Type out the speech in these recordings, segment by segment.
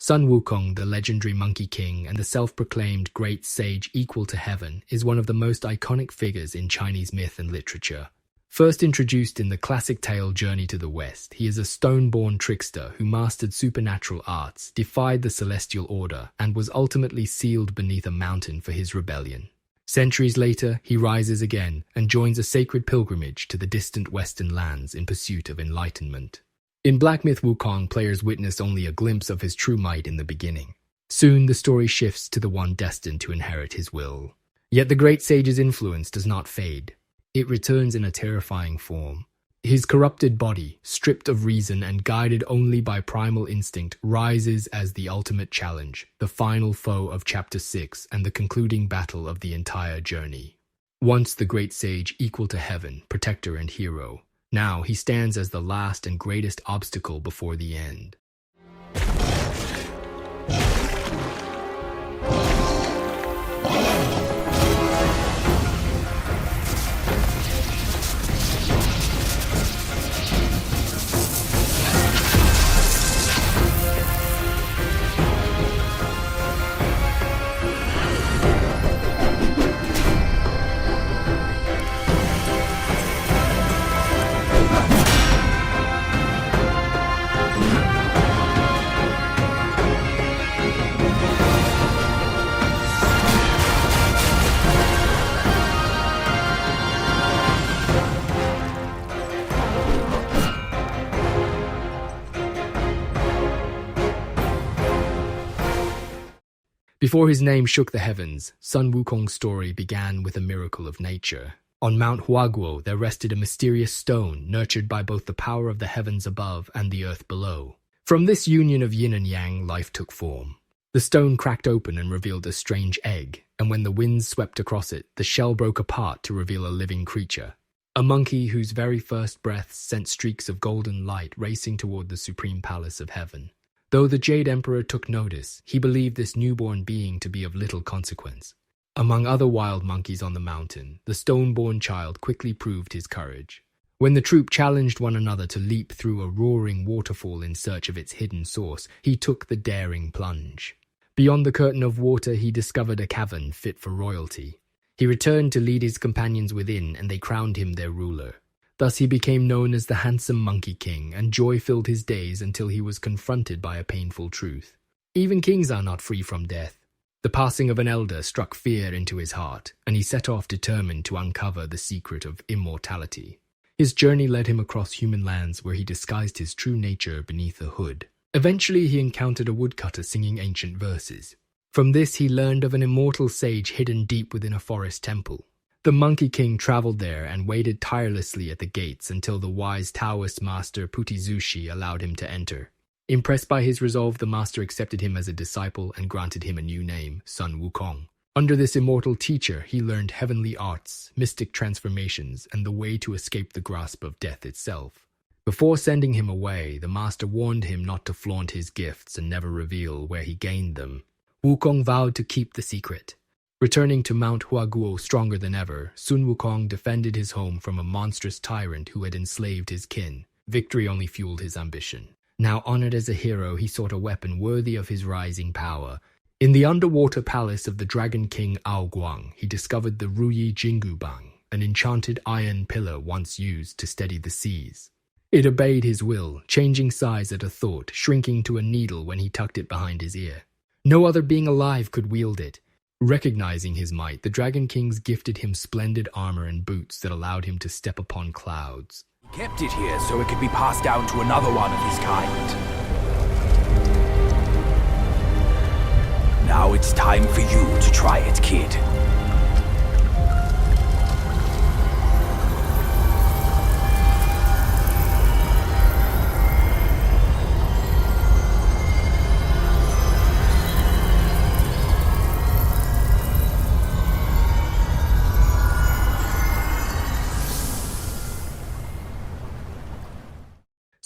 Sun Wukong, the legendary Monkey King and the self-proclaimed great sage equal to heaven, is one of the most iconic figures in Chinese myth and literature. First introduced in the classic tale Journey to the West, he is a stone-born trickster who mastered supernatural arts, defied the celestial order, and was ultimately sealed beneath a mountain for his rebellion. Centuries later, he rises again and joins a sacred pilgrimage to the distant western lands in pursuit of enlightenment. In Black Myth Wukong, players witness only a glimpse of his true might in the beginning. Soon, the story shifts to the one destined to inherit his will. Yet the great sage's influence does not fade. It returns in a terrifying form. His corrupted body, stripped of reason and guided only by primal instinct, rises as the ultimate challenge, the final foe of Chapter 6 and the concluding battle of the entire journey. Once the great sage equal to heaven, protector and hero, now he stands as the last and greatest obstacle before the end. Before his name shook the heavens, Sun Wukong's story began with a miracle of nature. On Mount Huaguo there rested a mysterious stone nurtured by both the power of the heavens above and the earth below. From this union of yin and yang, life took form. The stone cracked open and revealed a strange egg, and when the winds swept across it, the shell broke apart to reveal a living creature. A monkey whose very first breaths sent streaks of golden light racing toward the supreme palace of heaven. Though the Jade Emperor took notice, he believed this newborn being to be of little consequence. Among other wild monkeys on the mountain, the stone-born child quickly proved his courage. When the troop challenged one another to leap through a roaring waterfall in search of its hidden source, he took the daring plunge. Beyond the curtain of water, he discovered a cavern fit for royalty. He returned to lead his companions within, and they crowned him their ruler. Thus he became known as the handsome Monkey King, and joy filled his days until he was confronted by a painful truth. Even kings are not free from death. The passing of an elder struck fear into his heart, and he set off determined to uncover the secret of immortality. His journey led him across human lands where he disguised his true nature beneath a hood. Eventually he encountered a woodcutter singing ancient verses. From this he learned of an immortal sage hidden deep within a forest temple. The Monkey King traveled there and waited tirelessly at the gates until the wise Taoist master Putizushi allowed him to enter. Impressed by his resolve, the master accepted him as a disciple and granted him a new name, Sun Wukong. Under this immortal teacher, he learned heavenly arts, mystic transformations, and the way to escape the grasp of death itself. Before sending him away, the master warned him not to flaunt his gifts and never reveal where he gained them. Wukong vowed to keep the secret. Returning to Mount Huaguo stronger than ever, Sun Wukong defended his home from a monstrous tyrant who had enslaved his kin. Victory only fueled his ambition. Now honored as a hero, he sought a weapon worthy of his rising power. In the underwater palace of the Dragon King Ao Guang, he discovered the Ruyi Jingubang, an enchanted iron pillar once used to steady the seas. It obeyed his will, changing size at a thought, shrinking to a needle when he tucked it behind his ear. No other being alive could wield it. Recognizing his might, the Dragon Kings gifted him splendid armor and boots that allowed him to step upon clouds. He kept it here so it could be passed down to another one of his kind. Now it's time for you to try it, kid.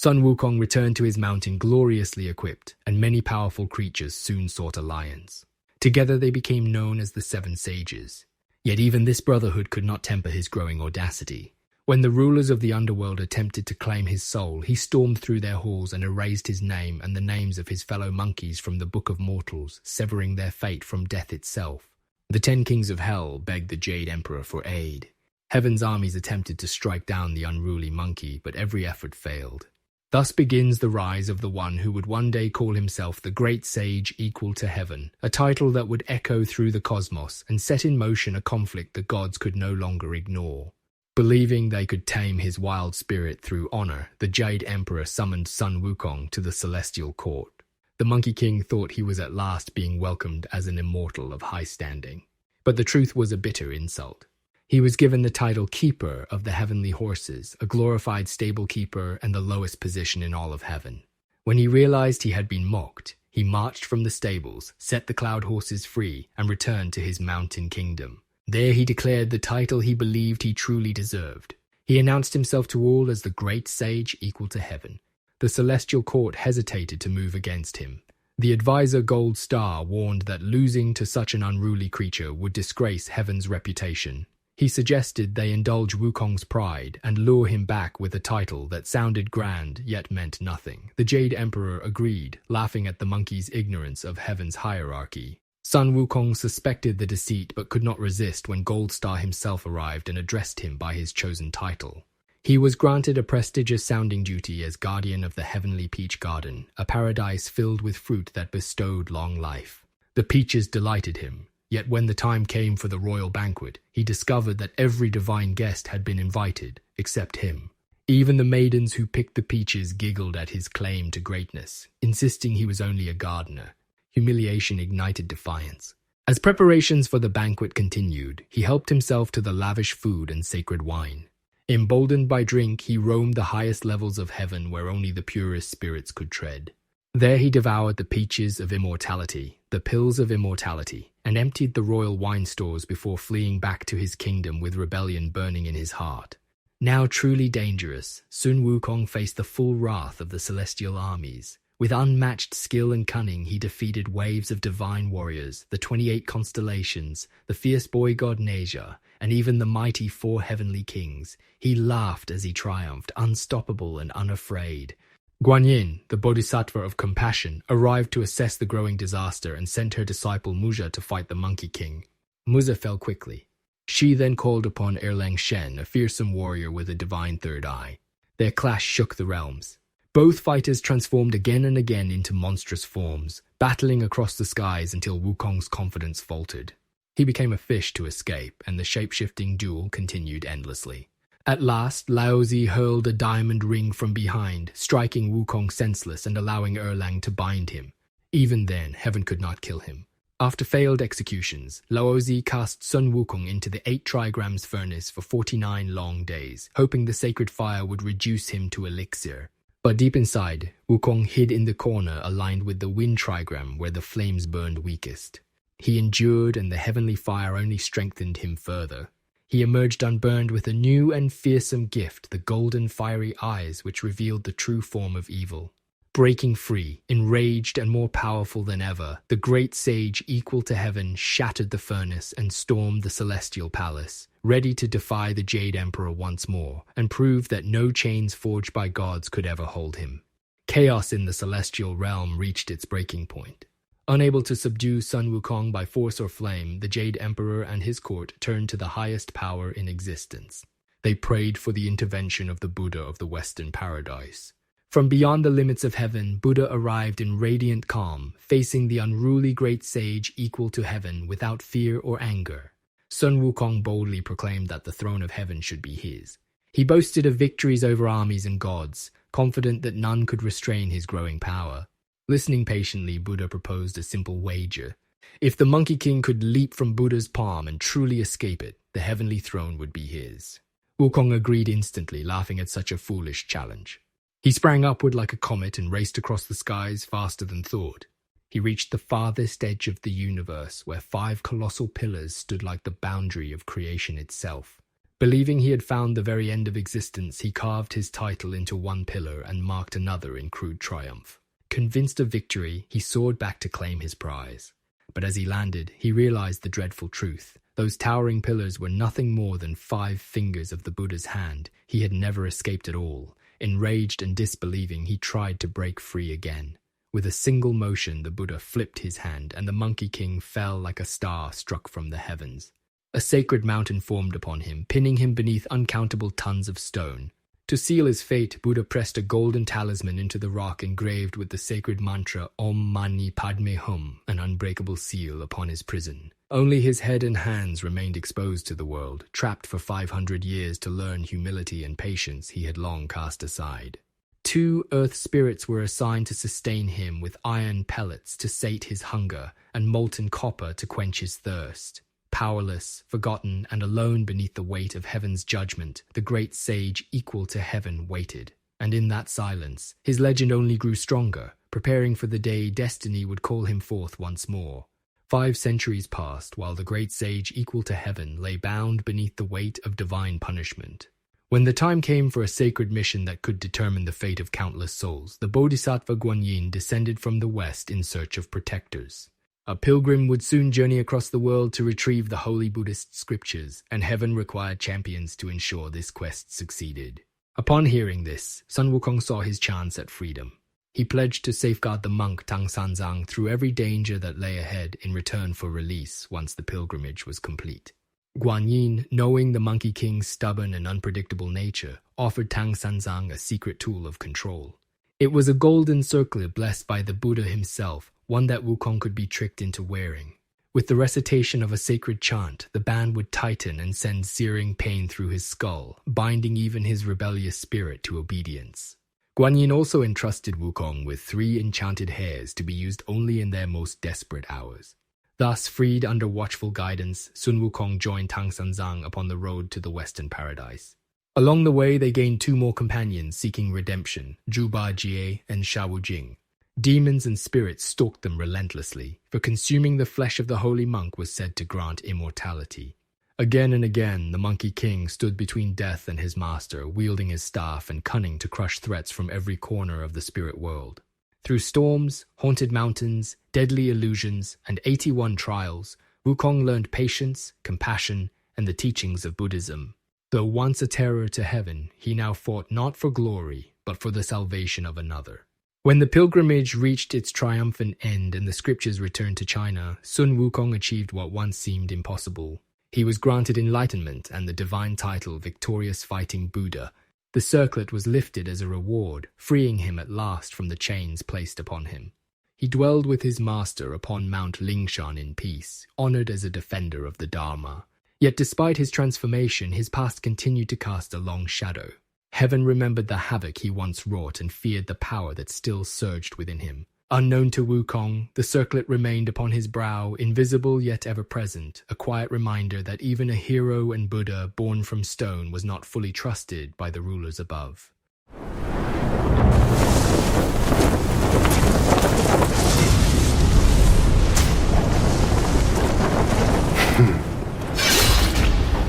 Sun Wukong returned to his mountain gloriously equipped, and many powerful creatures soon sought alliance. Together they became known as the Seven Sages. Yet even this brotherhood could not temper his growing audacity. When the rulers of the underworld attempted to claim his soul, he stormed through their halls and erased his name and the names of his fellow monkeys from the Book of Mortals, severing their fate from death itself. The 10 kings of hell begged the Jade Emperor for aid. Heaven's armies attempted to strike down the unruly monkey, but every effort failed. Thus begins the rise of the one who would one day call himself the Great Sage Equal to Heaven, a title that would echo through the cosmos and set in motion a conflict the gods could no longer ignore. Believing they could tame his wild spirit through honor, the Jade Emperor summoned Sun Wukong to the celestial court. The Monkey King thought he was at last being welcomed as an immortal of high standing. But the truth was a bitter insult. He was given the title Keeper of the Heavenly Horses, a glorified stable keeper and the lowest position in all of heaven. When he realized he had been mocked, he marched from the stables, set the cloud horses free, and returned to his mountain kingdom. There he declared the title he believed he truly deserved. He announced himself to all as the Great Sage Equal to Heaven. The celestial court hesitated to move against him. The advisor Gold Star warned that losing to such an unruly creature would disgrace heaven's reputation. He suggested they indulge Wukong's pride and lure him back with a title that sounded grand yet meant nothing. The Jade Emperor agreed, laughing at the monkey's ignorance of heaven's hierarchy. Sun Wukong suspected the deceit but could not resist when Gold Star himself arrived and addressed him by his chosen title. He was granted a prestigious sounding duty as guardian of the Heavenly Peach Garden, a paradise filled with fruit that bestowed long life. The peaches delighted him, yet when the time came for the royal banquet, he discovered that every divine guest had been invited, except him. Even the maidens who picked the peaches giggled at his claim to greatness, insisting he was only a gardener. Humiliation ignited defiance. As preparations for the banquet continued, he helped himself to the lavish food and sacred wine. Emboldened by drink, he roamed the highest levels of heaven where only the purest spirits could tread. There he devoured the peaches of immortality, the pills of immortality, and emptied the royal wine stores before fleeing back to his kingdom with rebellion burning in his heart. Now truly dangerous, Sun Wukong faced the full wrath of the celestial armies. With unmatched skill and cunning, he defeated waves of divine warriors, the 28 constellations, the fierce boy god Neja, and even the mighty 4 heavenly kings. He laughed as he triumphed, unstoppable and unafraid. Guanyin, the bodhisattva of compassion, arrived to assess the growing disaster and sent her disciple Muja to fight the Monkey King. Muza fell quickly. She then called upon Erlang Shen, a fearsome warrior with a divine third eye. Their clash shook the realms. Both fighters transformed again and again into monstrous forms, battling across the skies until Wukong's confidence faltered. He became a fish to escape, and the shape-shifting duel continued endlessly. At last, Laozi hurled a diamond ring from behind, striking Wukong senseless and allowing Erlang to bind him. Even then, heaven could not kill him. After failed executions, Laozi cast Sun Wukong into the 8 trigrams furnace for 49 long days, hoping the sacred fire would reduce him to elixir. But deep inside, Wukong hid in the corner aligned with the wind trigram where the flames burned weakest. He endured, and the heavenly fire only strengthened him further. He emerged unburned with a new and fearsome gift, the golden fiery eyes which revealed the true form of evil. Breaking free, enraged and more powerful than ever, the great sage Equal to Heaven shattered the furnace and stormed the celestial palace, ready to defy the Jade Emperor once more, and prove that no chains forged by gods could ever hold him. Chaos in the celestial realm reached its breaking point. Unable to subdue Sun Wukong by force or flame, the Jade Emperor and his court turned to the highest power in existence. They prayed for the intervention of the Buddha of the Western Paradise. From beyond the limits of heaven, Buddha arrived in radiant calm, facing the unruly great sage Equal to Heaven without fear or anger. Sun Wukong boldly proclaimed that the throne of heaven should be his. He boasted of victories over armies and gods, confident that none could restrain his growing power. Listening patiently, Buddha proposed a simple wager. If the Monkey King could leap from Buddha's palm and truly escape it, the heavenly throne would be his. Wukong agreed instantly, laughing at such a foolish challenge. He sprang upward like a comet and raced across the skies faster than thought. He reached the farthest edge of the universe, where 5 colossal pillars stood like the boundary of creation itself. Believing he had found the very end of existence, he carved his title into one pillar and marked another in crude triumph. Convinced of victory, he soared back to claim his prize. But as he landed, he realized the dreadful truth. Those towering pillars were nothing more than 5 fingers of the Buddha's hand. He had never escaped at all. Enraged and disbelieving, he tried to break free again. With a single motion, the Buddha flipped his hand, and the Monkey King fell like a star struck from the heavens. A sacred mountain formed upon him, pinning him beneath uncountable tons of stone. To seal his fate, Buddha pressed a golden talisman into the rock engraved with the sacred mantra Om Mani Padme Hum, an unbreakable seal upon his prison. Only his head and hands remained exposed to the world, trapped for 500 years to learn humility and patience he had long cast aside. 2 earth spirits were assigned to sustain him, with iron pellets to sate his hunger and molten copper to quench his thirst. Powerless, forgotten, and alone beneath the weight of heaven's judgment, the great sage equal to heaven waited. And in that silence, his legend only grew stronger, preparing for the day destiny would call him forth once more. 5 centuries passed while the great sage equal to heaven lay bound beneath the weight of divine punishment. When the time came for a sacred mission that could determine the fate of countless souls, the Bodhisattva Guanyin descended from the west in search of protectors. A pilgrim would soon journey across the world to retrieve the holy Buddhist scriptures, and heaven required champions to ensure this quest succeeded. Upon hearing this, Sun Wukong saw his chance at freedom. He pledged to safeguard the monk Tang Sanzang through every danger that lay ahead in return for release once the pilgrimage was complete. Guanyin, knowing the Monkey King's stubborn and unpredictable nature, offered Tang Sanzang a secret tool of control. It was a golden circlet blessed by the Buddha himself, one that Wukong could be tricked into wearing. With the recitation of a sacred chant, the band would tighten and send searing pain through his skull, binding even his rebellious spirit to obedience. Guanyin also entrusted Wukong with 3 enchanted hairs to be used only in their most desperate hours. Thus, freed under watchful guidance, Sun Wukong joined Tang Sanzang upon the road to the Western Paradise. Along the way, they gained 2 more companions seeking redemption, Zhu Bajie and Sha Wujing. Demons and spirits stalked them relentlessly, for consuming the flesh of the holy monk was said to grant immortality. Again and again, the Monkey King stood between death and his master, wielding his staff and cunning to crush threats from every corner of the spirit world. Through storms, haunted mountains, deadly illusions, and 81 trials, Wukong learned patience, compassion, and the teachings of Buddhism. Though once a terror to heaven, he now fought not for glory, but for the salvation of another. When the pilgrimage reached its triumphant end and the scriptures returned to China, Sun Wukong achieved what once seemed impossible. He was granted enlightenment and the divine title Victorious Fighting Buddha. The circlet was lifted as a reward, freeing him at last from the chains placed upon him. He dwelled with his master upon Mount Lingshan in peace, honored as a defender of the Dharma. Yet despite his transformation, his past continued to cast a long shadow. Heaven remembered the havoc he once wrought and feared the power that still surged within him. Unknown to Wukong, the circlet remained upon his brow, invisible yet ever present, a quiet reminder that even a hero and Buddha born from stone was not fully trusted by the rulers above.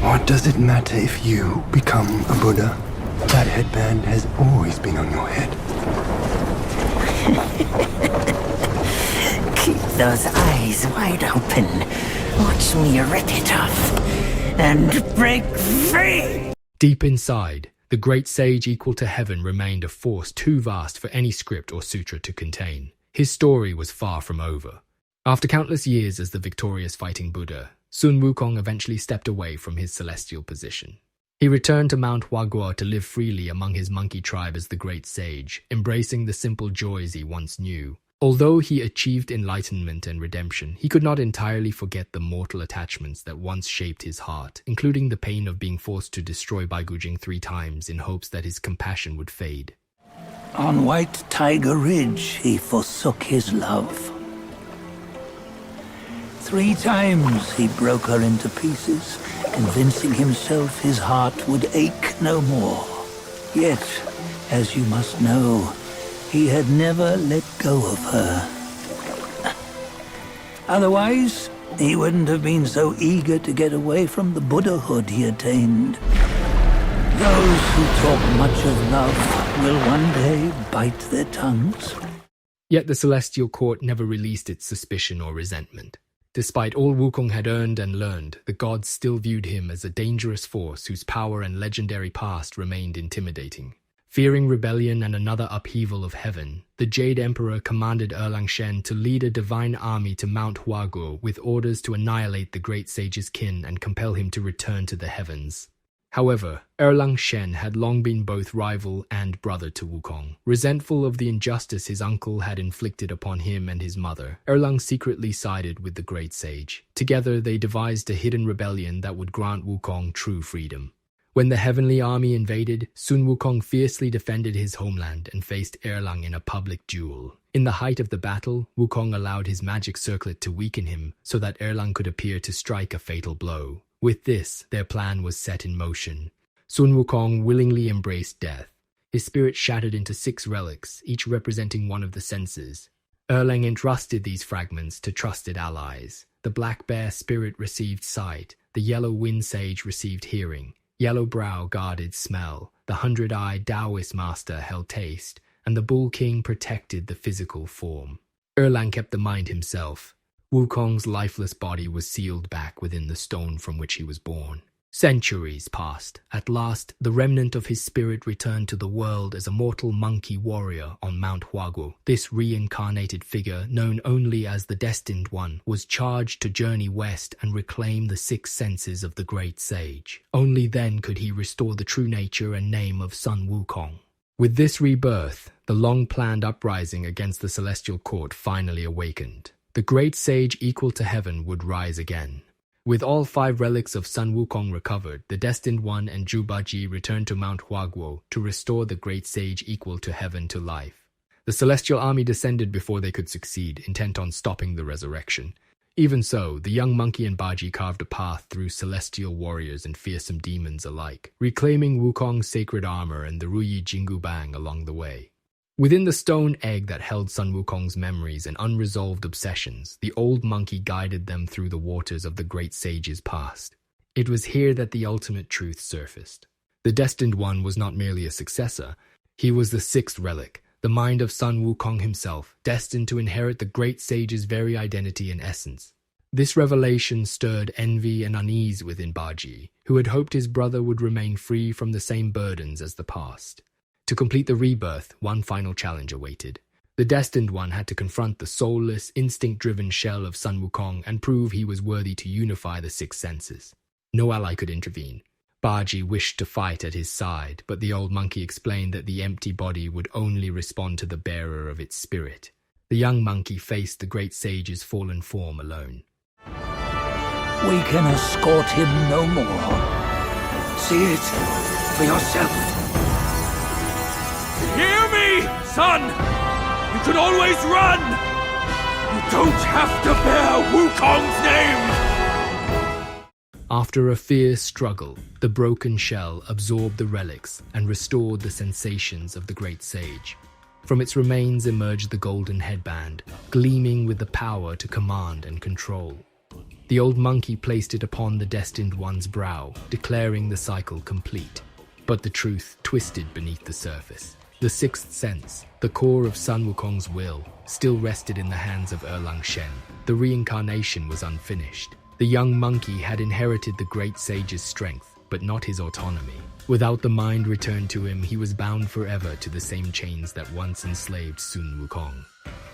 What does it matter if you become a Buddha? That headband has always been on your head. Keep those eyes wide open. Watch me rip it off and break free. Deep inside, the great sage equal to heaven remained a force too vast for any script or sutra to contain. His story was far from over. After countless years as the victorious fighting Buddha, Sun Wukong eventually stepped away from his celestial position. He returned to Mount Huaguo to live freely among his monkey tribe as the great sage, embracing the simple joys he once knew. Although he achieved enlightenment and redemption, he could not entirely forget the mortal attachments that once shaped his heart, including the pain of being forced to destroy Baigujing 3 times in hopes that his compassion would fade. On White Tiger Ridge, he forsook his love. 3 times he broke her into pieces, convincing himself his heart would ache no more. Yet, as you must know, he had never let go of her. Otherwise, he wouldn't have been so eager to get away from the Buddhahood he attained. Those who talk much of love will one day bite their tongues. Yet the celestial court never released its suspicion or resentment. Despite all Wukong had earned and learned, the gods still viewed him as a dangerous force whose power and legendary past remained intimidating. Fearing rebellion and another upheaval of heaven, the Jade Emperor commanded Erlang Shen to lead a divine army to Mount Huaguo with orders to annihilate the great sage's kin and compel him to return to the heavens. However, Erlang Shen had long been both rival and brother to Wukong. Resentful of the injustice his uncle had inflicted upon him and his mother, Erlang secretly sided with the great sage. Together, they devised a hidden rebellion that would grant Wukong true freedom. When the heavenly army invaded, Sun Wukong fiercely defended his homeland and faced Erlang in a public duel. In the height of the battle, Wukong allowed his magic circlet to weaken him so that Erlang could appear to strike a fatal blow. With this, their plan was set in motion. Sun Wukong willingly embraced death. His spirit shattered into 6 relics, each representing one of the senses. Erlang entrusted these fragments to trusted allies. The Black Bear spirit received sight, the Yellow Wind Sage received hearing, Yellow Brow guarded smell, the 100-Eye Taoist master held taste, and the Bull King protected the physical form. Erlang kept the mind himself. Wukong's lifeless body was sealed back within the stone from which he was born. Centuries passed. At last, the remnant of his spirit returned to the world as a mortal monkey warrior on Mount Huaguo. This reincarnated figure, known only as the Destined One, was charged to journey west and reclaim the 6 senses of the great sage. Only then could he restore the true nature and name of Sun Wukong. With this rebirth, the long-planned uprising against the Celestial Court finally awakened. The great sage equal to heaven would rise again. With all 5 relics of Sun Wukong recovered, the Destined One and Zhu Baji returned to Mount Huaguo to restore the great sage equal to heaven to life. The celestial army descended before they could succeed, intent on stopping the resurrection. Even so, the young monkey and Baji carved a path through celestial warriors and fearsome demons alike, reclaiming Wukong's sacred armor and the Ruyi Jingu Bang along the way. Within the stone egg that held Sun Wukong's memories and unresolved obsessions, the old monkey guided them through the waters of the great sage's past. It was here that the ultimate truth surfaced. The Destined One was not merely a successor. He was the 6th relic, the mind of Sun Wukong himself, destined to inherit the great sage's very identity and essence. This revelation stirred envy and unease within Baji, who had hoped his brother would remain free from the same burdens as the past. To complete the rebirth, one final challenge awaited. The Destined One had to confront the soulless, instinct-driven shell of Sun Wukong and prove he was worthy to unify the 6 senses. No ally could intervene. Baji wished to fight at his side, but the old monkey explained that the empty body would only respond to the bearer of its spirit. The young monkey faced the great sage's fallen form alone. We can escort him no more. See it for yourself. Hear me, son! You can always run! You don't have to bear Wukong's name! After a fierce struggle, the broken shell absorbed the relics and restored the sensations of the great sage. From its remains emerged the golden headband, gleaming with the power to command and control. The old monkey placed it upon the Destined One's brow, declaring the cycle complete. But the truth twisted beneath the surface. The 6th sense, the core of Sun Wukong's will, still rested in the hands of Erlang Shen. The reincarnation was unfinished. The young monkey had inherited the great sage's strength, but not his autonomy. Without the mind returned to him, he was bound forever to the same chains that once enslaved Sun Wukong.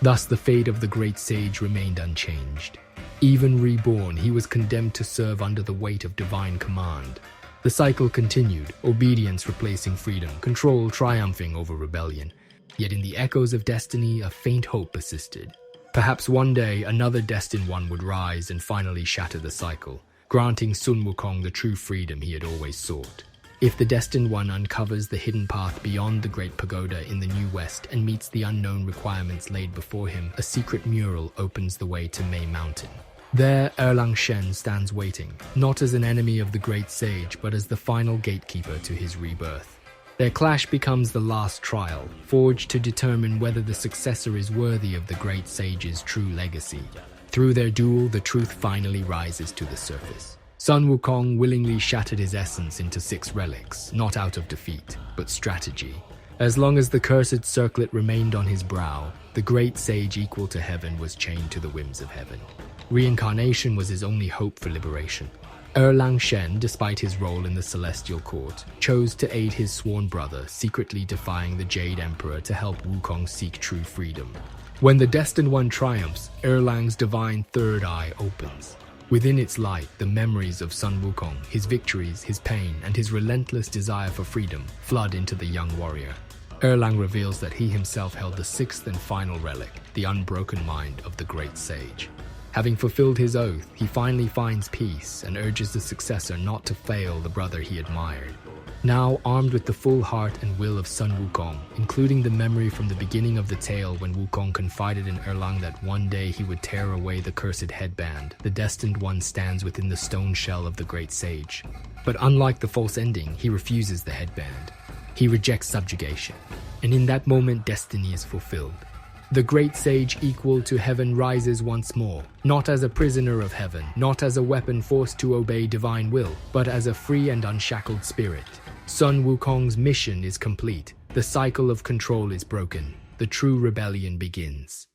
Thus the fate of the great sage remained unchanged. Even reborn, he was condemned to serve under the weight of divine command. The cycle continued, obedience replacing freedom, control triumphing over rebellion. Yet in the echoes of destiny, a faint hope persisted. Perhaps one day, another Destined One would rise and finally shatter the cycle, granting Sun Wukong the true freedom he had always sought. If the Destined One uncovers the hidden path beyond the Great Pagoda in the New West and meets the unknown requirements laid before him, a secret mural opens the way to May Mountain. There, Erlang Shen stands waiting, not as an enemy of the great sage, but as the final gatekeeper to his rebirth. Their clash becomes the last trial, forged to determine whether the successor is worthy of the great sage's true legacy. Through their duel, the truth finally rises to the surface. Sun Wukong willingly shattered his essence into 6 relics, not out of defeat, but strategy. As long as the cursed circlet remained on his brow, the great sage equal to heaven was chained to the whims of heaven. Reincarnation was his only hope for liberation. Erlang Shen, despite his role in the celestial court, chose to aid his sworn brother, secretly defying the Jade Emperor to help Wukong seek true freedom. When the Destined One triumphs, Erlang's divine third eye opens. Within its light, the memories of Sun Wukong, his victories, his pain, and his relentless desire for freedom flood into the young warrior. Erlang reveals that he himself held the sixth and final relic, the unbroken mind of the great sage. Having fulfilled his oath, he finally finds peace and urges the successor not to fail the brother he admired. Now, armed with the full heart and will of Sun Wukong, including the memory from the beginning of the tale when Wukong confided in Erlang that one day he would tear away the cursed headband, the Destined One stands within the stone shell of the great sage. But unlike the false ending, he refuses the headband. He rejects subjugation, and in that moment destiny is fulfilled. The great sage equal to heaven rises once more, not as a prisoner of heaven, not as a weapon forced to obey divine will, but as a free and unshackled spirit. Sun Wukong's mission is complete. The cycle of control is broken. The true rebellion begins.